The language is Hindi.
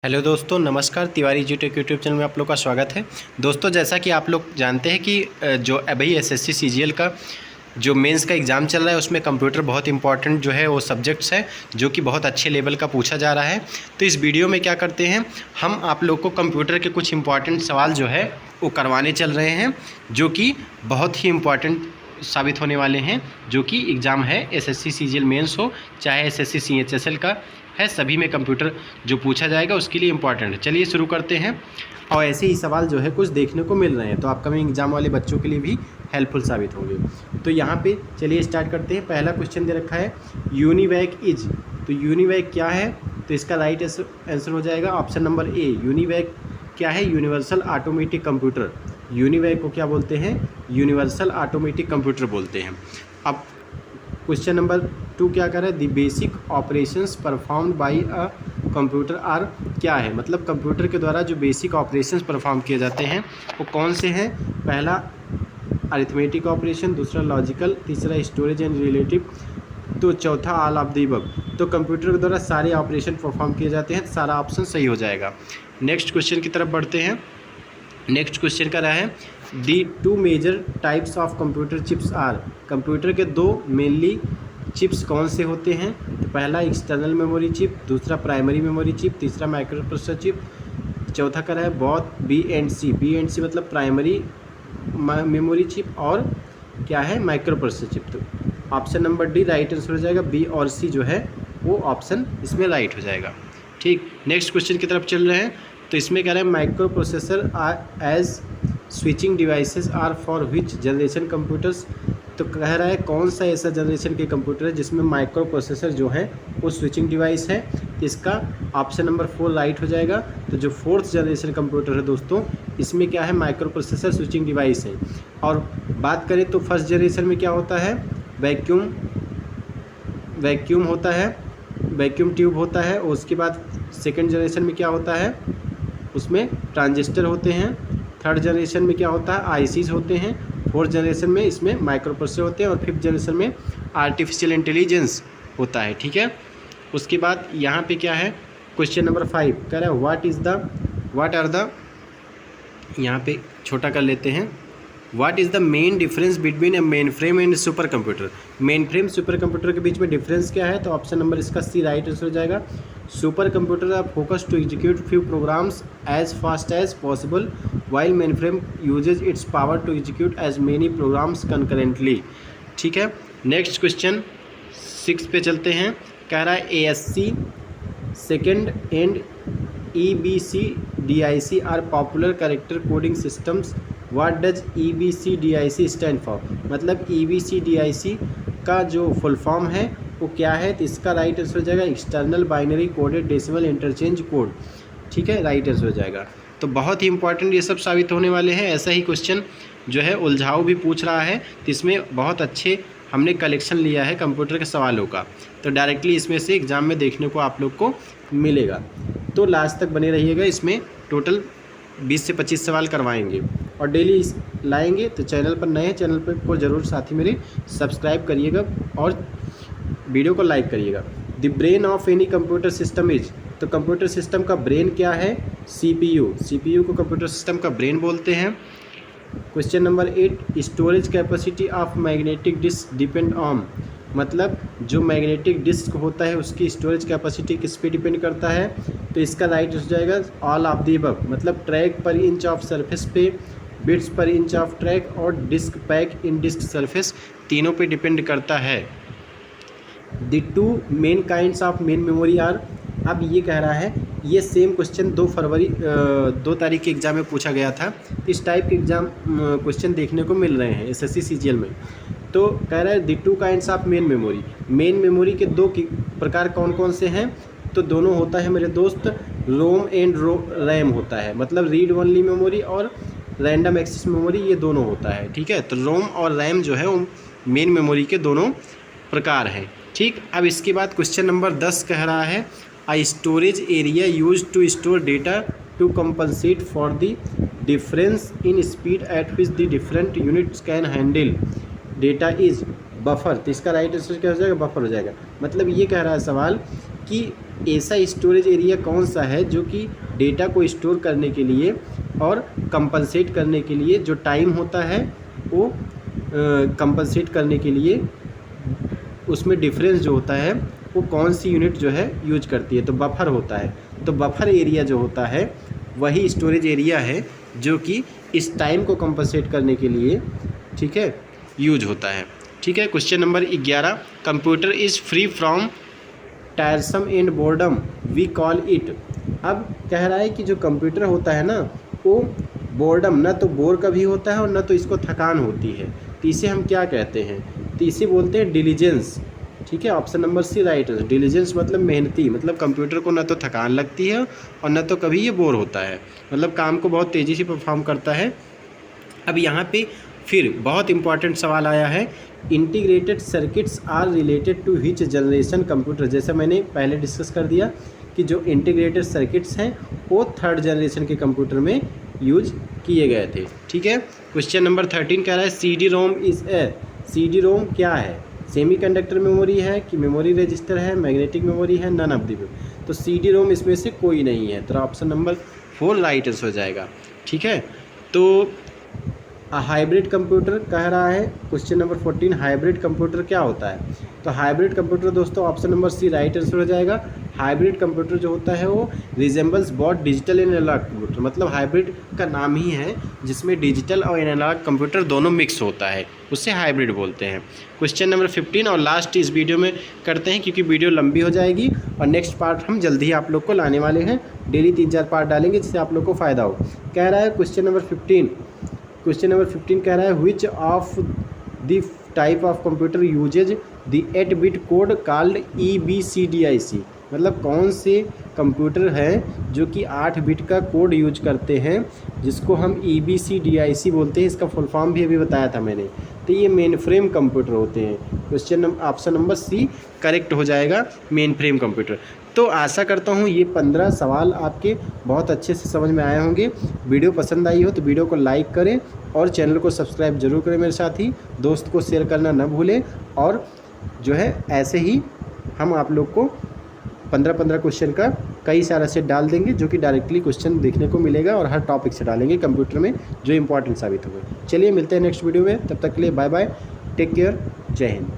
हेलो दोस्तों, नमस्कार। Tiwari ji take YouTube channel में आप लोग का स्वागत है। दोस्तों, जैसा कि आप लोग जानते हैं कि जो अभी एसएससी सीजीएल का जो मेंस का एग्ज़ाम चल रहा है उसमें कंप्यूटर बहुत इंपॉर्टेंट जो है वो सब्जेक्ट्स है जो कि बहुत अच्छे लेवल का पूछा जा रहा है। तो इस वीडियो में क्या करते हैं, हम आप लोग को कंप्यूटर के कुछ इंपॉर्टेंट सवाल जो है वो करवाने चल रहे हैं जो कि बहुत ही इम्पॉर्टेंट साबित होने वाले हैं। जो कि एग्ज़ाम है एसएससी सीजीएल मेंस हो चाहे एसएससी सीएचएसएल का है, सभी में कंप्यूटर जो पूछा जाएगा उसके लिए इम्पॉर्टेंट है। चलिए शुरू करते हैं। और ऐसे ही सवाल जो है कुछ देखने को मिल रहे हैं तो अपकमिंग एग्जाम वाले बच्चों के लिए भी हेल्पफुल साबित होंगे। तो यहाँ पे चलिए स्टार्ट करते हैं। पहला क्वेश्चन दे रखा है यूनिवैक इज। तो यूनिवैक क्या है, तो इसका राइट आंसर हो जाएगा ऑप्शन नंबर ए। यूनिवैक क्या है, यूनिवर्सल ऑटोमेटिक कंप्यूटर। यूनिवैक को क्या बोलते हैं, यूनिवर्सल ऑटोमेटिक कंप्यूटर बोलते हैं। अब क्वेश्चन नंबर 2 क्या कर रहा है, the basic operations performed by a computer are. क्या है, मतलब कंप्यूटर के द्वारा जो बेसिक ऑपरेशंस परफॉर्म किए जाते हैं वो कौन से हैं। पहला अरिथमेटिक ऑपरेशन, दूसरा लॉजिकल, तीसरा स्टोरेज एंड रिलेटिव, तो चौथा ऑल ऑफ द अबव। तो कंप्यूटर के द्वारा सारे ऑपरेशन परफॉर्म किए जाते हैं, सारा ऑप्शन सही हो जाएगा। नेक्स्ट क्वेश्चन की तरफ बढ़ते हैं। नेक्स्ट क्वेश्चन का रहा है the two major types of computer chips are. Computer के दो मेनली चिप्स कौन से होते हैं, तो पहला एक्सटर्नल मेमोरी चिप, दूसरा प्राइमरी मेमोरी चिप, तीसरा माइक्रो प्रोसेसर चिप, चौथा का रहा है both B and C. B and C मतलब प्राइमरी मेमोरी चिप और क्या है, माइक्रो प्रोसेसर चिप। तो option number D right answer हो जाएगा। बी और सी जो है वो ऑप्शन इसमें राइट हो जाएगा। ठीक, नेक्स्ट क्वेश्चन की तरफ चल रहे हैं। तो इसमें कह रहे हैं microprocessor are as switching devices are for which generation computers. तो कह रहा है कौन सा ऐसा जनरेशन के कंप्यूटर है जिसमें माइक्रो प्रोसेसर जो है वो स्विचिंग डिवाइस है। इसका ऑप्शन नंबर 4 राइट हो जाएगा। तो जो 4th जनरेशन कंप्यूटर है दोस्तों, इसमें क्या है, माइक्रो प्रोसेसर स्विचिंग डिवाइस है। और बात करें तो फर्स्ट जनरेशन में क्या होता है, वैक्यूम होता है, वैक्यूम ट्यूब होता है। और उसके बाद सेकेंड जनरेशन में क्या होता है, उसमें ट्रांजिस्टर होते हैं। थर्ड जनरेशन में क्या होता है, आईसीज होते हैं। फोर्थ जनरेशन में इसमें माइक्रो प्रोसेसर होते हैं और फिफ्थ जनरेशन में आर्टिफिशियल इंटेलिजेंस होता है। ठीक है, उसके बाद यहाँ पे क्या है, क्वेश्चन नंबर 5 कह रहा है व्हाट आर द, यहाँ पे छोटा कर लेते हैं, what is the main difference between A main frame and super computer. Main frame super computer के बीच में डिफरेंस क्या है, तो ऑप्शन नंबर इसका सी राइट आंसर हो जाएगा। Supercomputer are focus to execute few programs as fast as possible while mainframe uses its power to execute as many programs concurrently. ठीक है, नेक्स्ट क्वेश्चन 6 पे चलते हैं। कह रहा है ASC second and EBCDIC are popular character coding systems. What does EBCDIC stand for. मतलब EBCDIC का जो फुल फॉर्म है वो क्या है, तो इसका राइट आंसर हो जाएगा external binary coded decimal interchange code. ठीक है, राइट आंसर हो जाएगा। तो बहुत ही इंपॉर्टेंट ये सब साबित होने वाले हैं। ऐसा ही क्वेश्चन जो है उलझाऊ भी पूछ रहा है, तो इसमें बहुत अच्छे हमने कलेक्शन लिया है कंप्यूटर के सवालों का, तो डायरेक्टली इसमें से एग्ज़ाम में देखने को आप लोग को मिलेगा। तो लास्ट तक बने रहिएगा, इसमें टोटल 20 से 25 सवाल करवाएंगे और डेली लाएंगे। तो चैनल पर नए हैं, चैनल पर को ज़रूर साथी मेरे सब्सक्राइब करिएगा और वीडियो को लाइक करिएगा। The brain of any computer system is. तो कंप्यूटर सिस्टम का ब्रेन क्या है, CPU को कंप्यूटर सिस्टम का ब्रेन बोलते हैं। Question number 8 storage capacity of magnetic disk depend on. मतलब जो मैग्नेटिक डिस्क होता है उसकी स्टोरेज कैपेसिटी किस पे डिपेंड करता है, तो इसका राइट हो जाएगा ऑल ऑफ द अबव। मतलब track per inch of surface पे, bits per inch of track और disk pack in disk surface, तीनों पे डिपेंड करता है। The two main kinds of main memory are. अब ये कह रहा है, ये सेम क्वेश्चन 2 तारीख के एग्ज़ाम में पूछा गया था। इस टाइप के एग्ज़ाम क्वेश्चन देखने को मिल रहे हैं एसएससी सीजीएल में। तो कह रहा है the two kinds of main memory. Main memory के 2 प्रकार कौन कौन से हैं, तो दोनों होता है मेरे दोस्त, रोम एंड रैम होता है। मतलब रीड ओनली मेमोरी और रैंडम एक्सेस मेमोरी, ये दोनों होता है। ठीक है, तो रोम और रैम जो है वो मेन मेमोरी के दोनों प्रकार हैं। ठीक, अब इसके बाद क्वेश्चन नंबर 10 कह रहा है a storage area used to store data to compensate for the difference in speed at which the different units can handle data is buffer। तो इसका राइट आंसर क्या हो जाएगा, बफर हो जाएगा। मतलब ये कह रहा है सवाल कि ऐसा स्टोरेज एरिया कौन सा है जो कि डेटा को स्टोर करने के लिए और कंपनसेट करने के लिए जो टाइम होता है वो कंपनसेट करने के लिए उसमें डिफरेंस जो होता है वो कौन सी यूनिट जो है यूज करती है, तो बफर होता है। तो बफर एरिया जो होता है वही स्टोरेज एरिया है जो कि इस टाइम को कंपनसेट करने के लिए, ठीक है, यूज होता है। ठीक है, question number 11, computer is free from tiresome and boredom we call it. अब कह रहा है कि जो कंप्यूटर होता है ना वो बोर्डम, ना तो बोर कभी होता है और ना तो इसको थकान होती है, तो इसे हम क्या कहते हैं, तो इसे बोलते हैं डिलीजेंस। ठीक है, ऑप्शन नंबर सी राइट है। डिलीजेंस मतलब मेहनती, मतलब कंप्यूटर को ना तो थकान लगती है और ना तो कभी ये बोर होता है, मतलब काम को बहुत तेज़ी से परफॉर्म करता है। अब यहाँ पे फिर बहुत इंपॉर्टेंट सवाल आया है, integrated circuits are related to which generation computer. जैसे मैंने पहले डिस्कस कर दिया कि जो इंटीग्रेटेड सर्किट्स हैं वो 3rd जनरेशन के कंप्यूटर में यूज किए गए थे। ठीक है, क्वेश्चन नंबर 13 कह रहा है C D ROM is a. C D ROM क्या है, सेमीकंडक्टर मेमोरी है कि मेमोरी रजिस्टर है, मैग्नेटिक मेमोरी है, नन ऑफ द। तो सी डी रोम इसमें से कोई नहीं है, तो ऑप्शन नंबर 4 राइट आंसर हो जाएगा। ठीक है, तो हाइब्रिड कंप्यूटर कह रहा है क्वेश्चन नंबर 14, हाइब्रिड कंप्यूटर क्या होता है, तो हाइब्रिड कंप्यूटर दोस्तों option number C right answer हो जाएगा। हाइब्रिड कंप्यूटर जो होता है वो resembles both digital and analog computer, मतलब हाइब्रिड का नाम ही है जिसमें डिजिटल और एनालॉग कंप्यूटर दोनों मिक्स होता है, उससे हाइब्रिड बोलते हैं। क्वेश्चन नंबर 15 और लास्ट इस वीडियो में करते हैं क्योंकि वीडियो लंबी हो जाएगी और नेक्स्ट पार्ट हम जल्दी ही आप लोग को लाने वाले हैं, डेली 3-4 पार्ट डालेंगे जिससे आप लोग को फ़ायदा हो। कह रहा है क्वेश्चन नंबर 15 कह रहा है which of the type of computer uses the 8-बिट कोड कॉल्ड EBCDIC, मतलब कौन से कंप्यूटर हैं जो कि 8 बिट का कोड यूज करते हैं जिसको हम EBCDIC बोलते हैं। इसका फुल फॉर्म भी अभी बताया था मैंने, तो ये मेन फ्रेम कंप्यूटर होते हैं। Question option number C correct हो जाएगा, मेन फ्रेम कंप्यूटर। तो आशा करता हूँ ये 15 सवाल आपके बहुत अच्छे से समझ में आए होंगे। वीडियो पसंद आई हो तो वीडियो को लाइक करें और चैनल को सब्सक्राइब जरूर करें मेरे साथ ही, दोस्त को शेयर करना न भूलें। और जो है ऐसे ही हम आप लोग को 15-15 क्वेश्चन का कई सारा सेट डाल देंगे जो कि डायरेक्टली क्वेश्चन देखने को मिलेगा और हर टॉपिक से डालेंगे कंप्यूटर में जो इंपॉर्टेंट साबित होगा। चलिए मिलते हैं नेक्स्ट वीडियो में, तब तक के लिए बाय बाय, टेक केयर, जय हिंद।